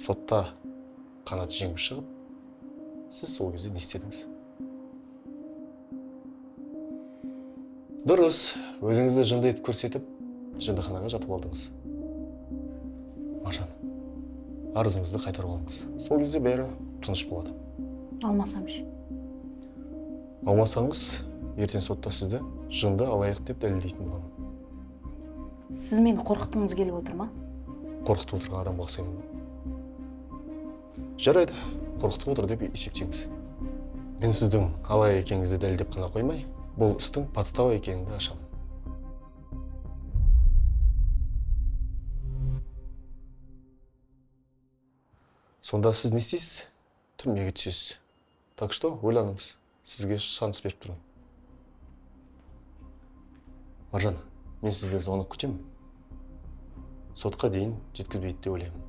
сотта қанат жеңіп шығып, сіз сол кезде не істедіңіз? Дұрыс, өзіңізді жынды етіп көрсетіп, жындыханаға жатып алдыңыз. Маржан, арызыңызды қайтарып алыңыз. Сол кезде бәрі тыныш болады. Алмасам ше? Алмасаңыз, ертең сотта сізді жынды алаяқ деп дәлелдейтін боламын. Сіз мені қорқытқыңыз келіп отыр ма? Қорқытып отырған адамға ұқсаймын ба? Жарайды, қорқытып отыр деп есептеңіз. Мен сіздің алаяқ екеніңізді дәлелдеп қана қоймай, бұл істің подстава екеніңді ашамын. Сонда сіз не істейсіз? Түрмеге түсесіз. Так что ойланыңыз, сізге шанс беріп тұрмын. Маржан, мен сізді звонок күтемін. Сотқа дейін жеткізбейді деп ойлаймын.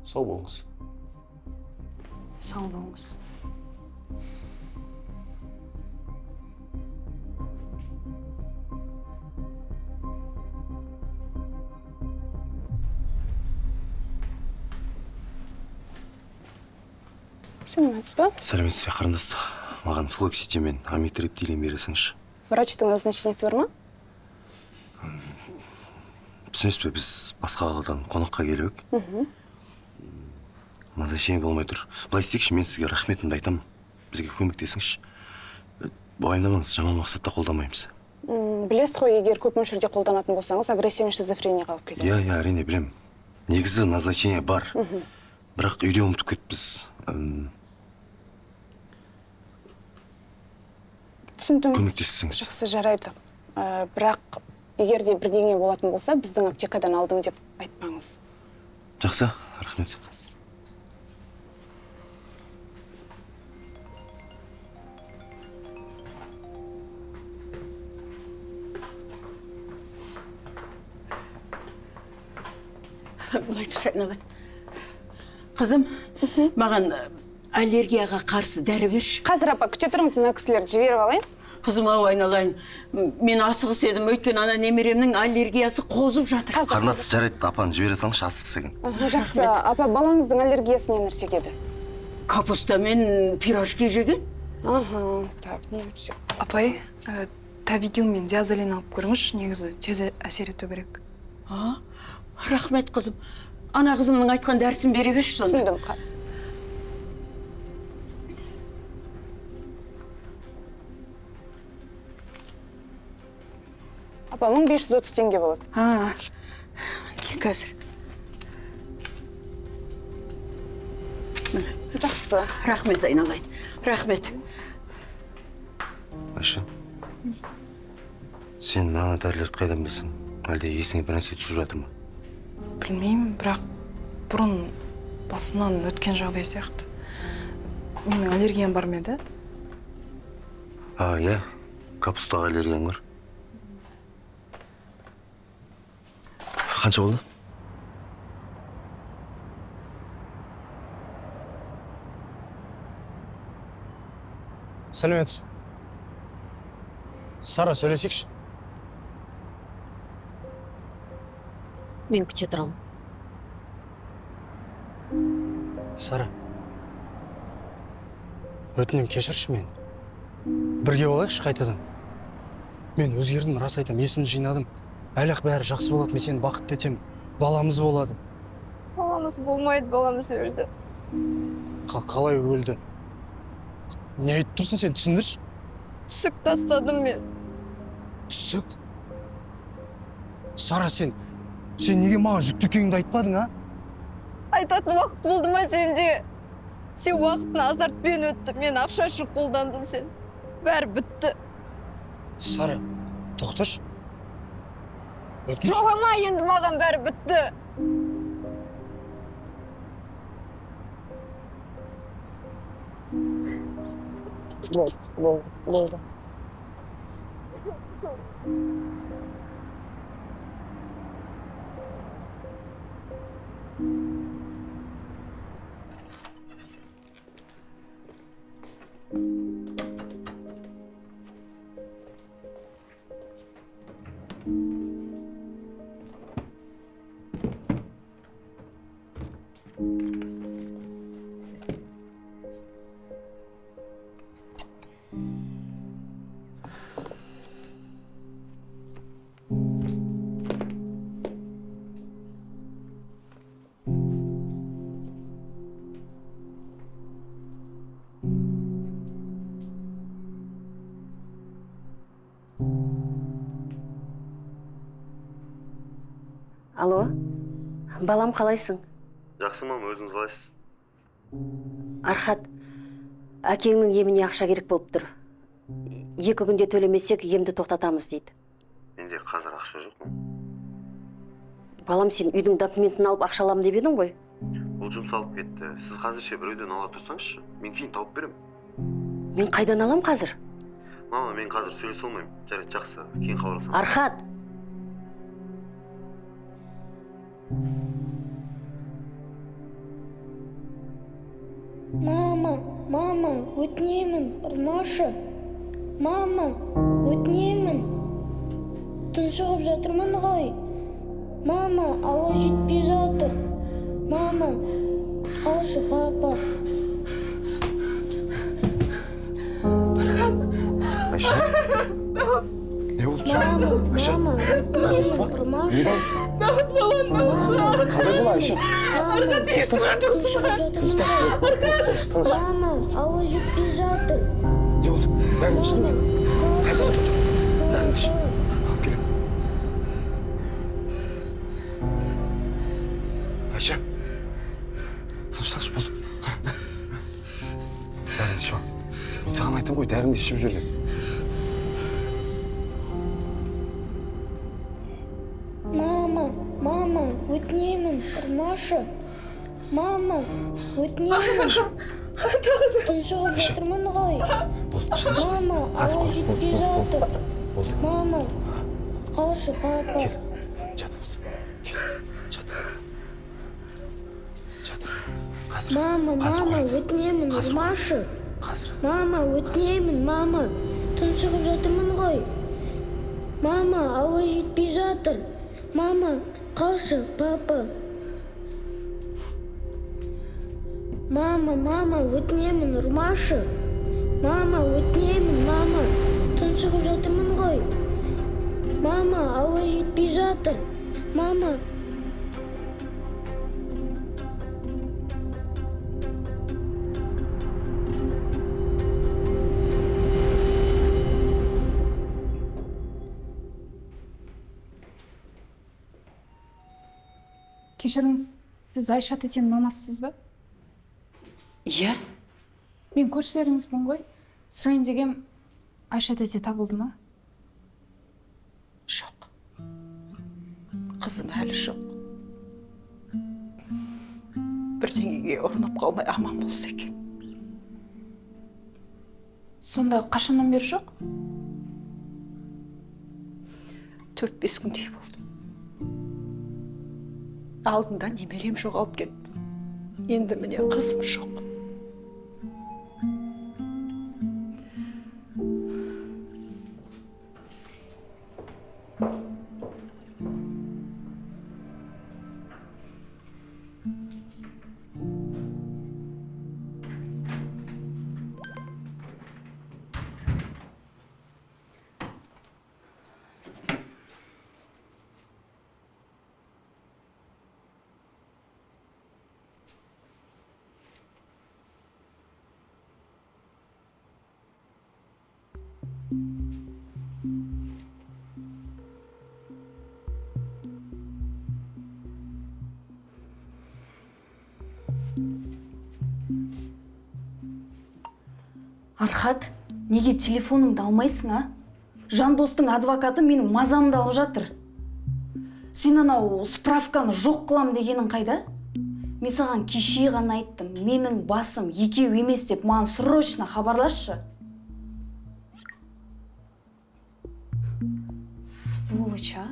Сау болыңыз. Сау болыңыз. Сәлеметсіз ба? Сәлеметсіз бе, қарындас. Маған флоксити мен амитриптилин бересіңізші. Врачтың назначениесі бар ма? Түсінесіз бе, біз басқа қаладан қонаққа келіп ек. Назначение болмай тұр. Былай істейікші, мен сізге рахметімді айтамын. Бізге көмектесіңізші. Уайымдамаңыз, жаман мақсатта қолдамаймыз. Білесіз ғой, егер көп мөлшерде қолданатын болсаңыз, агрессивный шизофрения қалып кетеді. Иә, әрине білем. Негізі назначение бар. Бірақ үйде ұмытып кетіппіз. Түсіндім. Көмектесіңіз. Жақсы, жарайды. Бірақ егер де бірдеңе болатын болса, біздің аптекадан алдым деп айтпаңыз. Жақсы, рахмет. Былай тұршы айналайын. Қызым, маған аллергияға қарсы дәрі берші. Қазір апа, күте тұрыңыз, мына кісілерді жіберіп алайын. Қызым, ау айналайын. Мен асығыс едім, өйткені ана немеремнің аллергиясы қозып жатыр. Қарындас, жарайды, апаны жібере салыңызшы, асығыс екен. Жақсы, апа, балаңыздың аллергиясы не нәрсеге еді? Капуста мен пирожки жеген. Так, не өтсе. Апай, тавигил мен диазолин алып көріңізші, негізі тез әсер ету керек. Рахмет, қызым. Ана қызымның айтқан дәрісін бере берші сонда. Түсіндім. Апа, 1530 теңге болады. Қазір. Жақсы. Рахмет, айналайын. Рахмет. Айша, сен ана дәрілерді қайдан білесің? Әлде есіңе бір нәрсе түсіп жатыр ма? Білмеймін, бірақ бұрын басымнан өткен жағдай сияқты. Менің аллергиям бар ма еді? Иә, капустаға аллергияң бар. Қанша болды? Сәлеметсіз. Сара, сөйлесейікші. Мен күте тұрам. Сара, өтінем кешірші мені. Бірге болайықшы қайтадан. Мен өзгердім, рас айтам, есімді жинадым. Әлі-ақ бәрі жақсы болады, мен сені бақытты етем. Баламыз болады. Баламыз болмайды, баламыз өлді. Қалай өлді? Не айтып тұрсың сен, түсіндірші? Түсік тастадым мен. Түсік? Сара, сен неге маған жүкті екеніңді айтпадың, а? Айтатын уақыт болды ма сенде? Сен уақытын азартпен өтті, мен ақша үшін қолдандың сен. Бәрі бітті. Сара, тоқташы. Өтініш. Жолама, енді маған бәрі бітті. Болды. Алло, балам қалайсың? Жақсы мама, өзіңіз қалайсыз? Архат, әкеңнің еміне ақша керек болып тұр. 2 күнде төлемесек емді тоқтатамыз дейді. Менде қазір ақша жоқ ма? Балам, сен үйдің документін алып ақшалам деп едің ғой. Ол жұмсалып кетті. Сіз қазірше біреуден ала тұрсаңызшы, мен кейін тауып берем. Мен қайдан алам қазір? Мама, мен қазір сөйлесе алмаймын. Жарайды, жақсы, кейін хабарласамыз. Архат! Мама, өтінемін, ұрмашы. Мама, өтінемін. Тұншығып жатырмын ғой. Мама, ауа жетпей жатыр. Мама, құтқаршы, папа. Айша? Не болды? Мама, өтінемін, ұрмашы. Қандай бұл Айша? Мама, ауа жетпей жатыр. Не болды? Дәрін ішті ме? Дәрін іш. Алып келем. Айша. Тынышталшы, болды. Қара. Дәрін ішіп ал. Мен саған айтам ғой, дәрін ішіп жүр деп. Мама, өтінемін, ұрмашы. Мама, өтінемін. Тұншығып жатырмын ғой. Болды, шыдасың. Мама, ауа жетпей жатыр. Мама, құтқаршы, папа. Жатамыз. Кел, жат. Жат. Қазір. Мама, Қазір қой. өтінемін, Қазір. ұрмашы. Қазір. Мама, өтінемін, мама. Тұншығып жатырмын ғой. Мама, ауа жетпей жатыр. Мама, құтқаршы, папа. Мама, өтінемін, ұрмашы. Мама, өтінемін, мама. Тұншығып жатырмын ғой. Мама, ауа жетпей жатыр. Мама. Кешіріңіз, сіз Айша тетенің мамасысыз ба? Иә? Мен көршілеріңізбін ғой. Сұрайын дегем, Айша тете табылды ма? Жоқ. Қызым әлі жоқ. Бірдеңеге ұрынып қалмай аман болса екен. Сонда қашаннан бері жоқ? 4-5 күндей болды. Алдында немерем жоғалып кетті. Енді міне қызым жоқ. Архат, неге телефоныңды алмайсың, а? Жандостың адвокаты менің мазамды алып жатыр. Сен анау справканы жоқ қылам дегенің қайда? Мен саған кеше ғана айттым, менің басым екеу емес деп, маған срочно хабарласшы. Сволочь, а?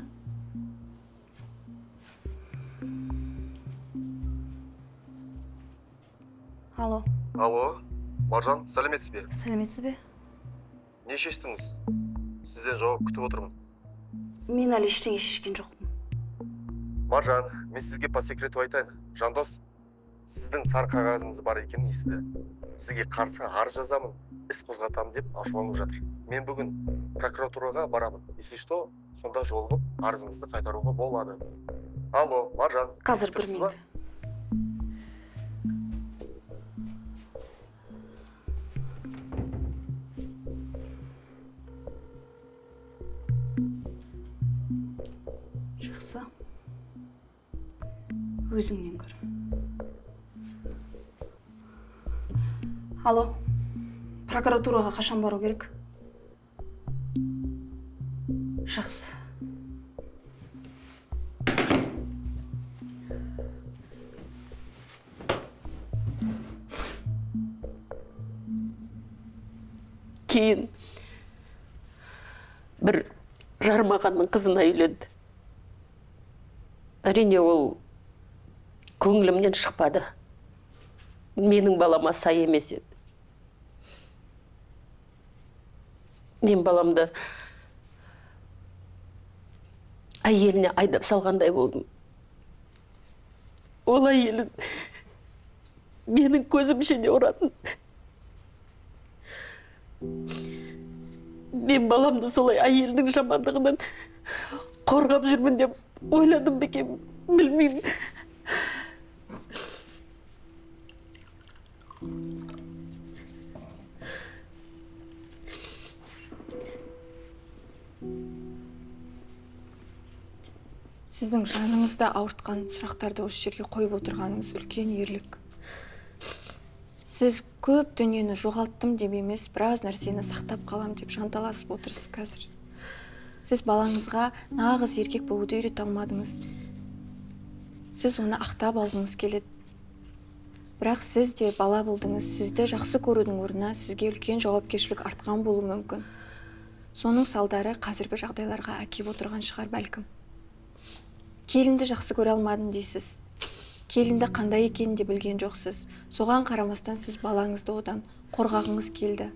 Алло, Алло, Маржан, сәлеметсіз бе? сәлеметсіз бе? Не шештіңіз? Сізден жауап күтіп отырмын. Мен әлі ештеңе шешкен жоқпын. Маржан, мен сізге по секрету айтайын. Жандос, сіздің сар қағазыңыз бар екенін естіді. Сізге қарсы арыз жазамын, іс қозғатамын деп ашуланып жатыр. Мен бүгін прокуратураға барамын. Если что, сонда жолығып, арызыңызды қайтаруға болады. Алло, Маржан. Қазір бір тұрсыз ба? минут. Жақсы. өзіңнен көр. Алло, прокуратураға қашан бару керек? Жақсы. Кейін бір жармағанның қызына үйленді. Әрине ол көңілімнен шықпады. Менің балама сай емес еді. Мен баламды әйеліне айдап салғандай болдым. Ол әйелін менің көзім ішіне ұратын. Мен баламды солай әйелдің жамандығынан қорғап жүрмін деп ойладым ба екен, білмеймін. Сіздің жаныңызда ауыртқан сұрақтарды осы жерге қойып отырғаныңыз үлкен ерлік. Сіз көп дүниені жоғалттым деп емес, біраз нәрсені сақтап қалам деп жанталасып отырсыз қазір. Сіз балаңызға нағыз еркек болуды үйрете алмадыңыз. Сіз оны ақтап алғыңыз келеді. Бірақ сіз де бала болдыңыз. Сізді жақсы көрудің орнына сізге үлкен жауапкершілік артқан болуы мүмкін. Соның салдары қазіргі жағдайларға әкеп отырған шығар бәлкім. Келінді жақсы көре алмадым дейсіз. Келінді қандай екенін де білген жоқсыз. Соған қарамастан сіз балаңызды одан қорғағыңыз келді.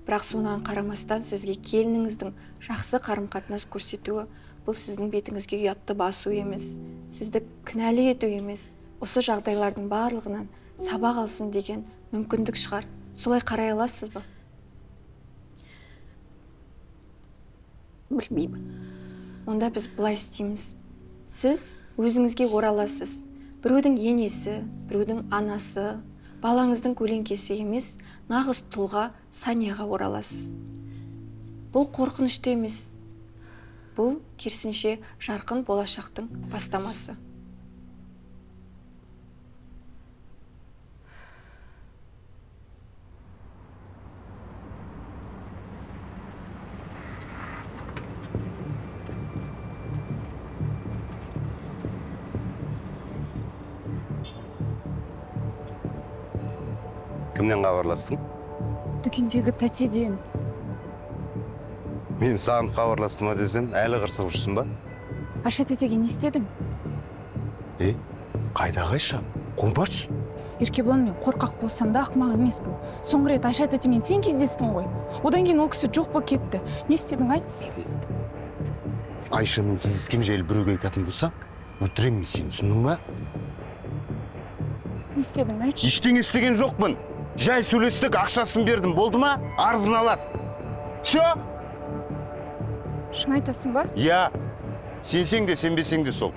Бірақ соған қарамастан сізге келініңіздің жақсы қарым-қатынас көрсетуі бұл сіздің бетіңізге ұятты басу емес, сізді кінәлі ету емес, осы жағдайлардың барлығынан сабақ алсын деген мүмкіндік шығар. Солай қарай аласыз ба? Білмеймін. Онда біз былай істейміз. Сіз өзіңізге ораласыз. Біреудің енесі, біреудің анасы, балаңыздың көлеңкесі емес, нағыз тұлға Санияға ораласыз. Бұл қорқынышты емес. Бұл керісінше жарқын болашақтың бастамасы. Кімнен хабарластың? Дүкендегі тәтеден. Мен саған хабарластым десем, әлі қырсығып жүрсің ба? Айша тәтеге не істедің? Қайда Айша? Қомпаш? Еркебұлан, мен қорқақ болсам да ақымақ емеспін. Соңғы рет Айша тәтемен сен кездестің ғой. Одан кейін ол кісі жоқ па кетті. Не істедің, ай? Айшамен кездескен жайлы біреуге айтатын болса, өлтіремін сені, түсіндің ба? Не істедің, ай? Ештеңе істеген жоқпын. Жай сөйлестік, ақшасын бердім, болды ма? Арызын алады. Все? Шын айтасың ба? Я. Сенсең де, сенбесең де сол.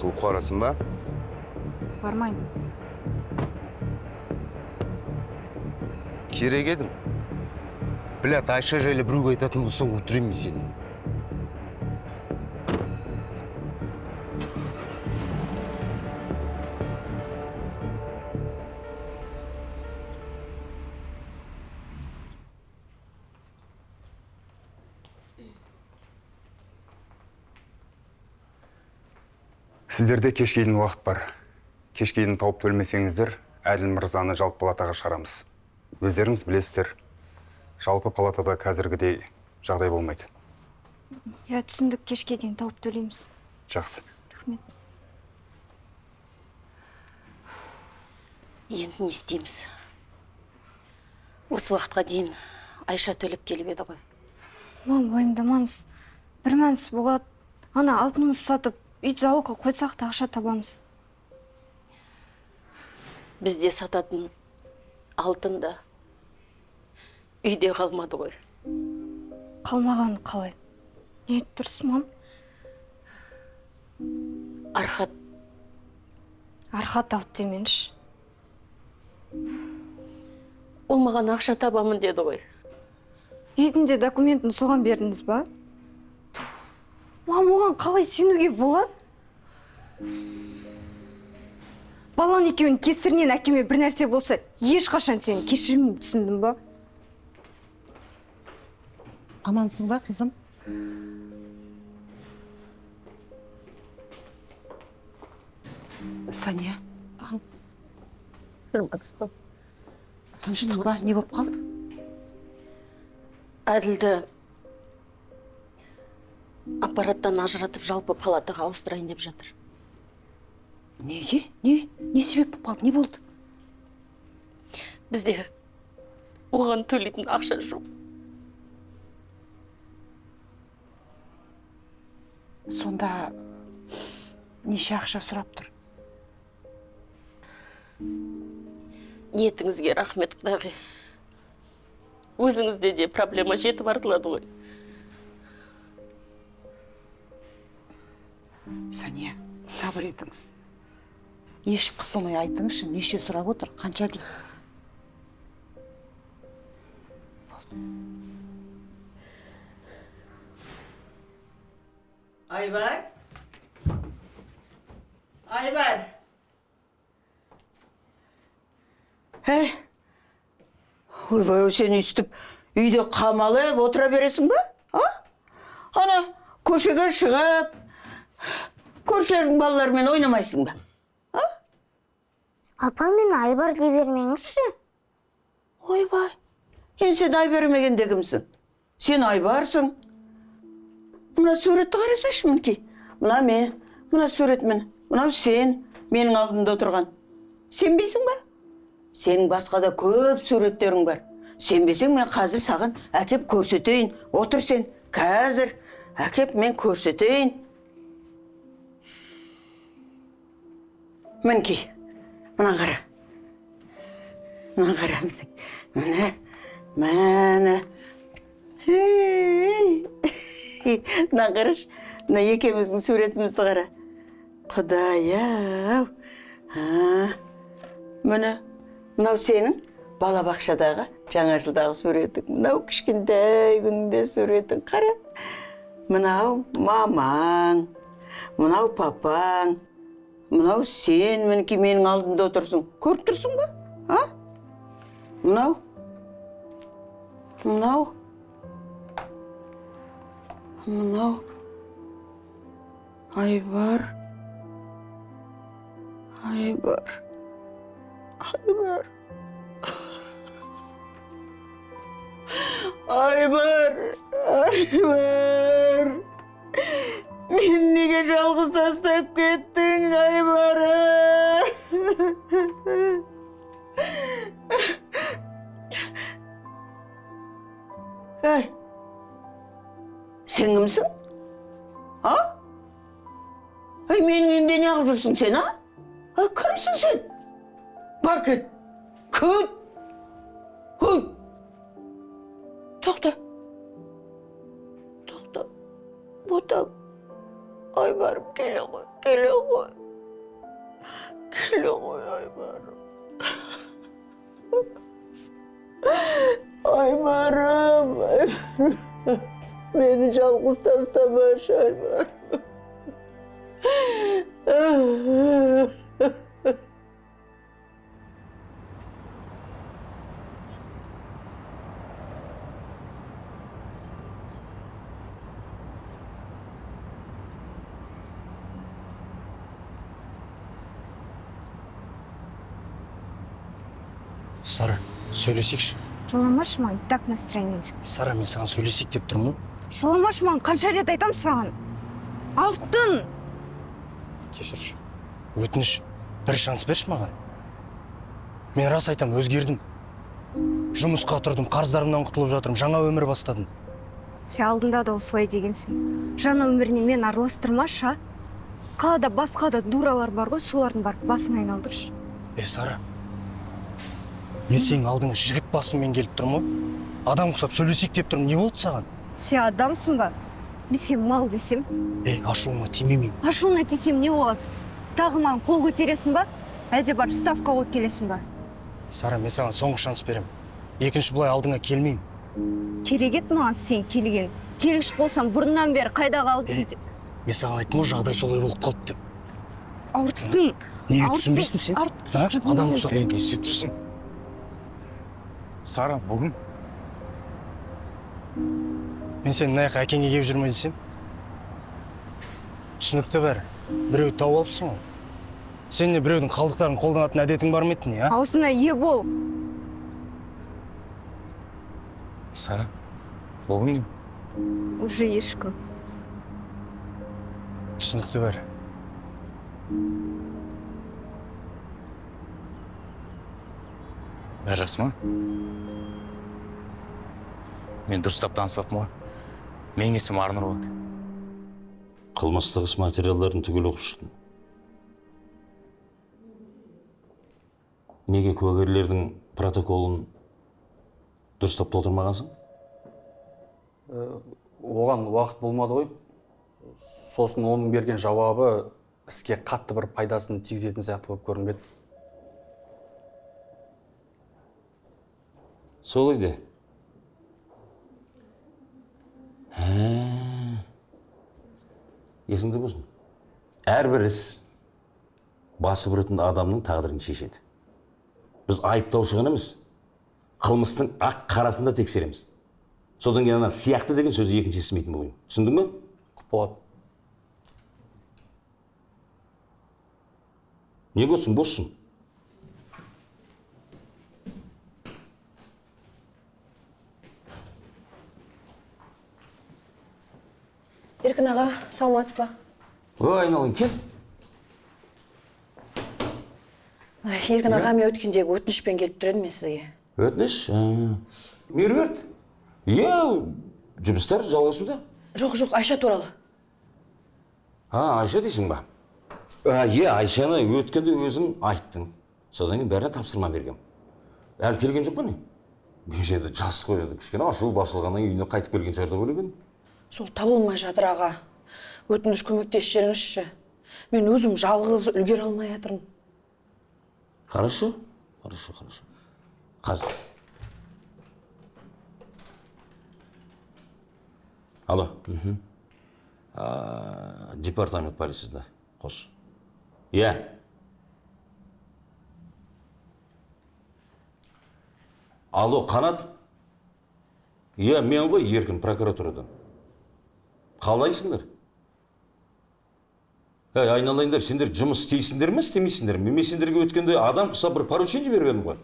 Құлып қарасын ба? Бармайын. Керек едің. Білет, Айша жайлы біреуге айтатын болсаң, өлтіремін сені. Сіздерде кешке дейін уақыт бар. Кешке дейін тауып төлмесеңіздер, Әділ мырзаны жалпы палатаға шығарамыз. Өздеріңіз білесіздер, жалпы палатада қазіргідей жағдай болмайды. Я түсіндік, кешке дейін тауып төлейміз. Жақсы. Рахмет. Енді не істейміз? Осы уақытқа дейін Айша төлеп келіп еді ғой. Мам, уайымдамаңыз. Бір мәнісі болады. Ана алтынымызды сатып, үйді залогқа қойсақ та ақша табамыз. Бізде сататын алтын да үйде қалмады ғой. Қалмағаны қалай? Не айтып тұрсың, мам? Архат. Архат алды деменші. Ол маған ақша табамын деді ғой. Үйдің де документін соған бердіңіз ба? мам, оған қалай сенуге болады? Баланың екеуінің кесірінен әкеме бір нәрсе болса, ешқашан сені кешірмеймін, түсіндің ба? Амансың ба, қызым? Сания. Тыныштық ба? Не болып қалды? Әділді аппараттан ажыратып жалпы палатаға ауыстырайын деп жатыр. Неге? Не себеп болып қалды? Не болды? Бізде Оған төлейтін ақша жоқ. Сонда неше ақша сұрап тұр? Ниетіңізге рахмет, құдағи. Өзіңізде де проблема жетіп артылады ғой. Сания, сабыр етіңіз. Еш қысылмай айтыңызшы, неше сұрап отыр, қанша дейді? Айбар. Айбар. Ойбай, сен үстіп үйде қамалып отыра бересің ба? Ана, көшеге шығып, көршілердің балаларымен ойнамайсың ба? Апа, мен Айбар дей бермеңізші. Ойбай, сен Айбар кімсің? Сен Айбарсың. Мына суретті қарасайшы мінекей. Мына мен, мына сурет мін. Мынау сен, менің алдымда отырған. Сенбейсің ба? Сенің басқа да көп суреттерің бар. Сенбесең, мен қазір саған әкеп көрсетейін. Отыр сен, қазір әкеп мен көрсетейін. Мінекей, мынаны қара. Мынаны қара. Міне. Мынаны қарашы. Мына екеуміздің суретімізді қара. Құдай-ау. Мынау сенің балабақшадағы жаңа жылдағы суретің. Мынау кішкентай күнінде суретің. Қара. Мынау мамаң. Мынау папаң. Мынау сен мінекей менің алдымда отырсың. Көріп тұрсың ба? Мынау. Айбар. Мен неге жалғыз тастап кеттің, Айбар? Сен кімсің? Менің үйімде не қылып жүрсің сен, кімсің сен? Бар кет. Кет. Тоқта. Ботам. Айбарым, келе ғой. Айбарым. Айбарым. Мені жалғыз тастамашы, Айбарым. Сара, сөйлесейікші. Жоламашы маған, так настроение жоқ. Сара, мен саған сөйлесейік деп тұрмын. Жоламашы маған, қанша рет айтам саған. Алтын! Кешірші. Өтініш, бір шанс берші маған. Мен рас айтам, өзгердім. Жұмысқа тұрдым, қарыздарымнан құтылып жатырмын, жаңа өмір бастадым. Сен алдында да осылай дегенсің. Жаңа өміріне мен араластырмашы, қалада басқа да дуралар бар ғой, солардың барып басын айналдыршы. Сара, мен сенің алдыңа жігіт басыммен келіп тұрмын ғой. Адам құсап сөйлесейік деп тұрмын, не болды саған? Сен адамсың ба? Мен сен мал десем? Ашуыңа тимемейін. Ашуыңа тисем не болады? Тағы маған қол көтересің ба? Әлде барып ставка қойып келесің ба? Сара, мен саған соңғы шанс берем. Екінші бұлай алдыңа келмеймін. Керек ет маған сен келген. Келгіш болсам бұрыннан бері қайда қалдың? Мен саған айттым ғой, жағдай солай болып қалды деп. ауырттың. Неге түсінбейсің сен? Адам ұқсап не істеп тұрсың? Сара, бүгін мен сені мына жаққа әкеңе келіп жүрме десем, түсінікті бәрі. Біреуді тауып алыпсың ғой. Сен не біреудің қалдықтарын қолданатын әдетің бар ма еді не, а? Аузына ие бол. Сара, бүгін Уже ешкім. түсінікті бәрі. Бәрі жақсы ма? Мен дұрыстап таныспаппын ғой. Менің есімім Арнұр болады. Қылмыстық іс материалдарын түгел оқып шықтым. Неге куәгерлердің протоколын дұрыстап толтырмағансың? Оған уақыт болмады ғой. Сосын оның берген жауабы іске қатты бір пайдасын тигізетін сияқты болып көрінбеді. Солай де. Есіңде болсын. Әрбір іс басы бұратын адамның тағдырын шешеді. Біз айыптаушы ғана емес, қылмыстың ақ қарасында тексереміз. Содан кейін ана сияқты деген сөзді екінші естімейтін болайын. Түсіндің бе? Болады. Не көтсің, боссын? Еркін аға, саламатсыз ба? Ой, айналайын, кел. Еркін аға, мен өткендегі өтінішпен келіп тұр едім мен сізге. Өтініш? Меруерт? Иә, жұмыстар жалғасуда. Жоқ, Айша туралы. Айша дейсің ба? Иә, Айшаны өткенде өзің айттың. Содан кейін бәріне тапсырма бергем. Әлі келген жоқ па не? Мен енді жас қой еді, кішкене ашу басылғаннан үйіне қайтып келген шығар деп ойлап едім. Сол табылмай жатыр аға. Өтініш көмектесіп жіберіңізші. Мен өзім жалғыз үлгере алмай жатырмын. Хорошо. Қазір. Алло. Департамент полицияда. Қош. Иә. Алло, Қанат? Иә, мен ғой Еркін прокуратурадан. Қалайсыңдар? Айналайындар, сендер жұмыс істейсіңдер ме, істемейсіңдер ме? Мен сендерге өткенде адам құсап бір поручение беріп едім ғой.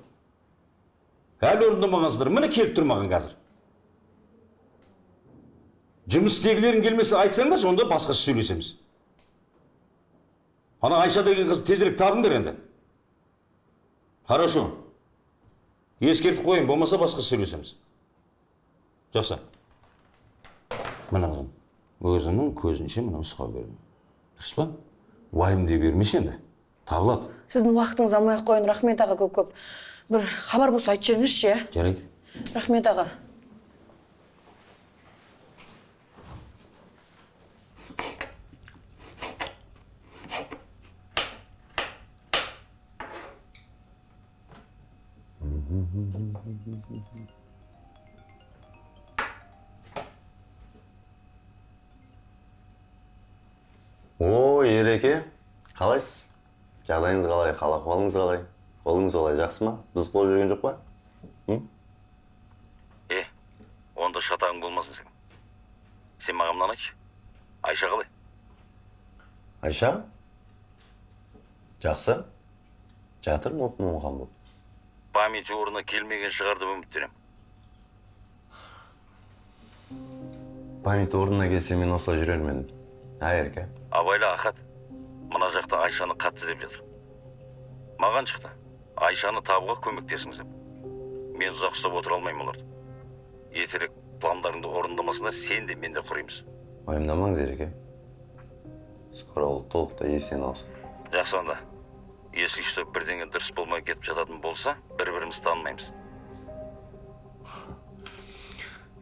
Әлі орындамағансыңдар, міне келіп тұр маған қазір. Жұмыс істегілерің келмесе айтсаңдар, онда басқаша сөйлесеміз. Ана Айша деген қыз тезірек табыңдар енді. Хорошо. Ескертіп қойын, болмаса басқа сөйлесеміз. Жақсы. Мына қызым, өзіңнің көзінше мына нұсқау бердім. Дұрыс па? Уайымдай бермеші енді. Табылады. Сіздің уақытыңыз алмай ақ қойын, рахмет аға көп. Бір хабар болса айтып жіберіңізші. Жарайды. Рахмет аға. Ереке, қалайсыз? Жағдайыңыз қалай, қал-ахуалыңыз қалай? Қолыңыз олай жақсы ма? Біз қол жүрген жоқ па? Онда шатағың болмасын сен. Сен маған мынаны айтшы. Айша қалай? Айша? Жақсы. Жатыр моп-момған болып. Памяти орнына келмеген шығар деп үміттенем. Памяти орнына келсе мен осылай жүрер ме? Ереке. Абайла, Ахат, мына жақта Айшаны қатты іздеп жатыр. Маған шықты. Айшаны табуға көмектесіңіз деп. Мен ұзақ ұстап отыра алмаймын оларды. Ертерек пландарыңды орындамасындар, сен де мен де құраймыз. Уайымдамаңыз, Ереке. Скоро ол толықтай есен алсын. Жақсы онда. Есік ішті бірдеңе дұрыс болмай кетіп жататын болса, бір-бірімізді танымаймыз.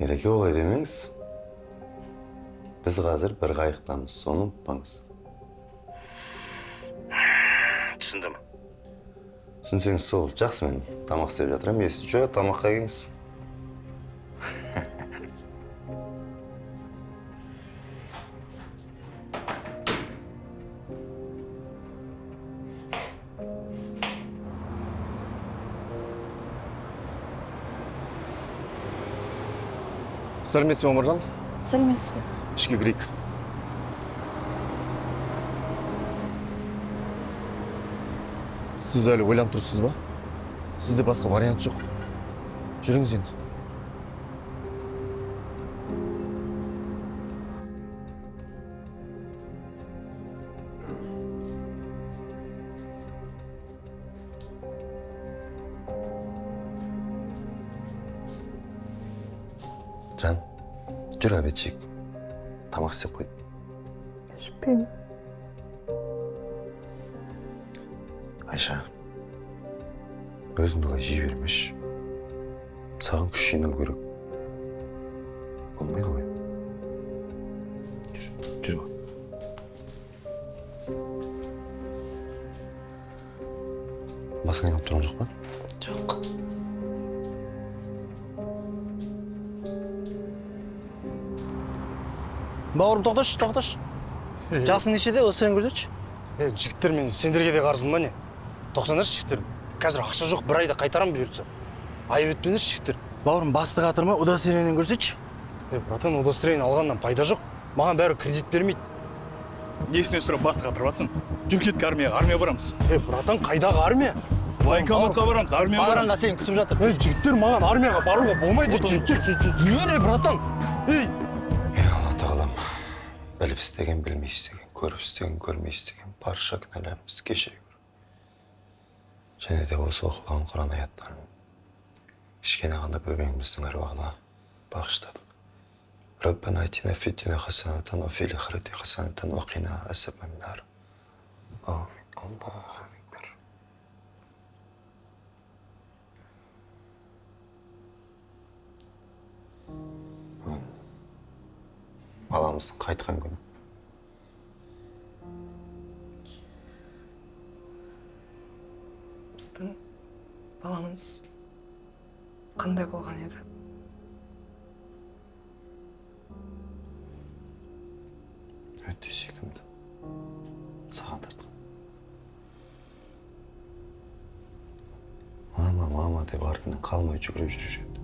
Ереке, олай демеңіз. Біз қазір бір қайықтамыз, соны ұмытпаңыз. Түсіндім. Түсінсеңіз сол, жақсы мен тамақ істеп жатырам. Есі жо, тамаққа келіңіз. Сәлеметсіз бе, Омаржан? Сәлеметсіз бе? Ішке кірейік. Сіз әлі ойланып тұрсыз ба? Сізде басқа вариант жоқ. Жүріңіз енді. Жан, жүр обед жейік. Тамақ істеп қой. Ішпеймін. Айша, өзіңді олай жей бермеші. Саған күш жинау керек. Болмайды ғой. Жүр. Басың айналып тұрған жоқ па? Жоқ. Бауырым, тоқташы. Жасың нешеде, осы сен көрсетші. Жігіттер, мен сендерге де қарызым ба не? Тоқтаңдаршы, жігіттер. Қазір ақша жоқ, бір айда қайтарам бұйыртса. Айып етпеңдерші, жігіттер. Бауырым, бастық атырма, удостоверениені көрсетші. Братан, удостоверение алғаннан пайда жоқ. Маған бәрі кредит бермейді. Несіне сұрап бастық атырып атсың? Жүр кеткі армия барамыз. Братан, қайдағы армия? Военкоматқа барамыз, армия барамыз. Бағаранға сен күтіп жатыр. Жігіттер, маған армияға баруға болмайды, жігіттер. Братан. Алла тағалам, біліп істеген, білмей істеген, көріп істеген, көрмей істеген, барша кінәларымызды кешіре көр. Және де осы оқылған Құран аяттарын кішкене ғана бөбегіміздің әруағына бағыштадық. Раббана атина фид дуния хасанатан ва фил ахирати хасанатан ва қина азабан нар. Амин. Аллаху акбар. Бүгін баламыздың қайтқан күні. Біздің баламыз қандай болған еді? Өте сүйкімді. Саған тартқан. Мама деп артынан қалмай жүгіріп жүруші еді.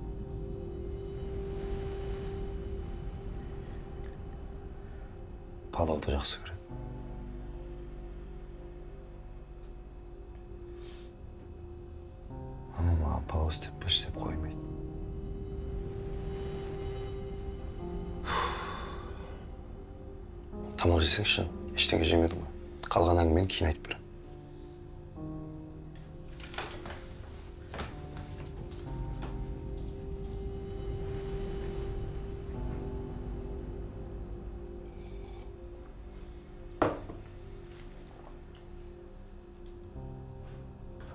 Палауды жақсы көреді. Маған палау істеп пеш деп қоймайды. Тамақ жесеңші, ештеңе жемедің ғой. Қалған әңгімені кейін айтып беремін.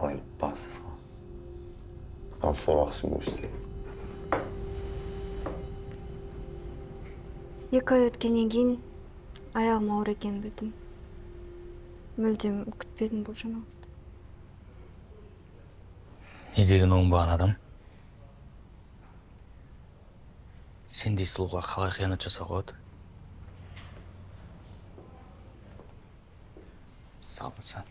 Ой, басысың. Бұдан сорақсың көрсін. 2 ай өткеннен кейін аяғым ауыр екенін білдім. Мүлдем күтпедім бұл жаңалықты. Не деген оңбаған адам? Сендей сұлуға қалай қиянат жасауға болады? Сабынсың.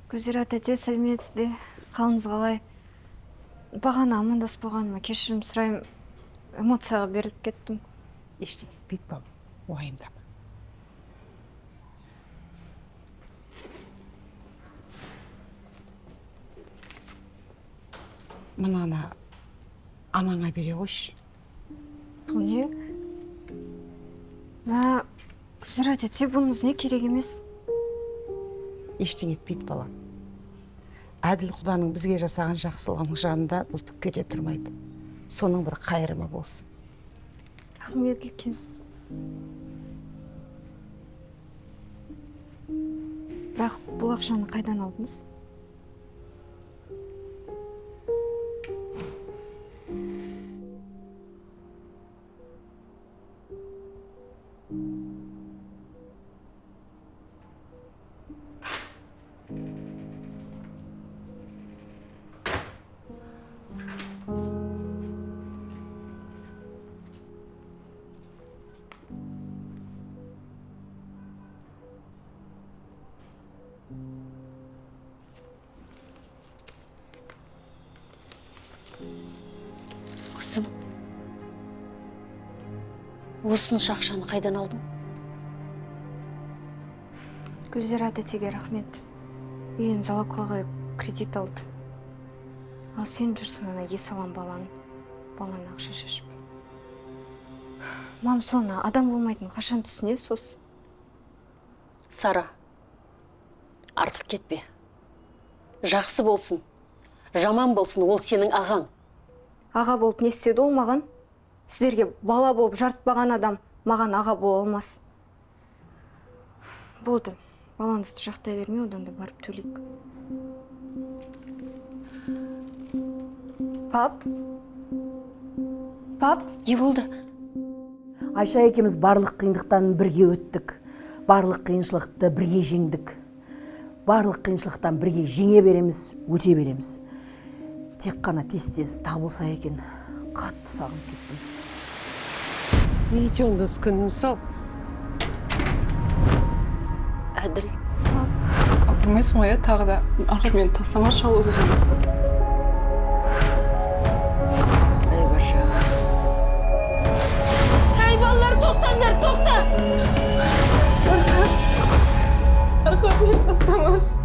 Гүзира тәте, сәлеметсіз бе? Қалыңыз қалай? Бағана амандасып болғаныма кешірім сұраймын. Эмоцияға беріліп кеттім. Ештеңе етпейді балам, уайымдама. Мынаны анаңа бере қойшы. Не? Гүзира тәте, бұныңыз не керек емес? Ештеңе етпейді балам. Әділ Құданың бізге жасаған жақсылығының жанында бұл түкке де тұрмайды. Соның бір қайырымы болсын. Рахмет үлкен. Бірақ бұл ақшаны қайдан алдыңыз? осынша ақшаны қайдан алдың? Гүлзира тетеге рахмет. Үйін залапқа қойып кредит алды. Ал сен жүрсің ана есалам баланы ақша шешіп. Мам, соны адам болмайтын қашан түсінесіз осы? Сара, артық кетпе. Жақсы болсын, жаман болсын, ол сенің ағаң. Аға болып не істеді ол маған? Сіздерге бала болып жарытпаған адам маған аға бола алмас. Болды, балаңызды жақтай берме, одан да барып төлейік. Пап? Пап? Не болды? Айша екеуміз барлық қиындықтан бірге өттік. Барлық қиыншылықты бірге жеңдік. Барлық қиыншылықтан бірге жеңе береміз, өте береміз. Тек қана тез-тез табылса екен, қатты сағынып кеттім. Видеоңыз күнім сау. Әділ. Білмейсің ғой, тағы да Архат мені тастамашы ал өзің. Ей балалар, тоқтаңдар, тоқта! Архат мені тастамашы.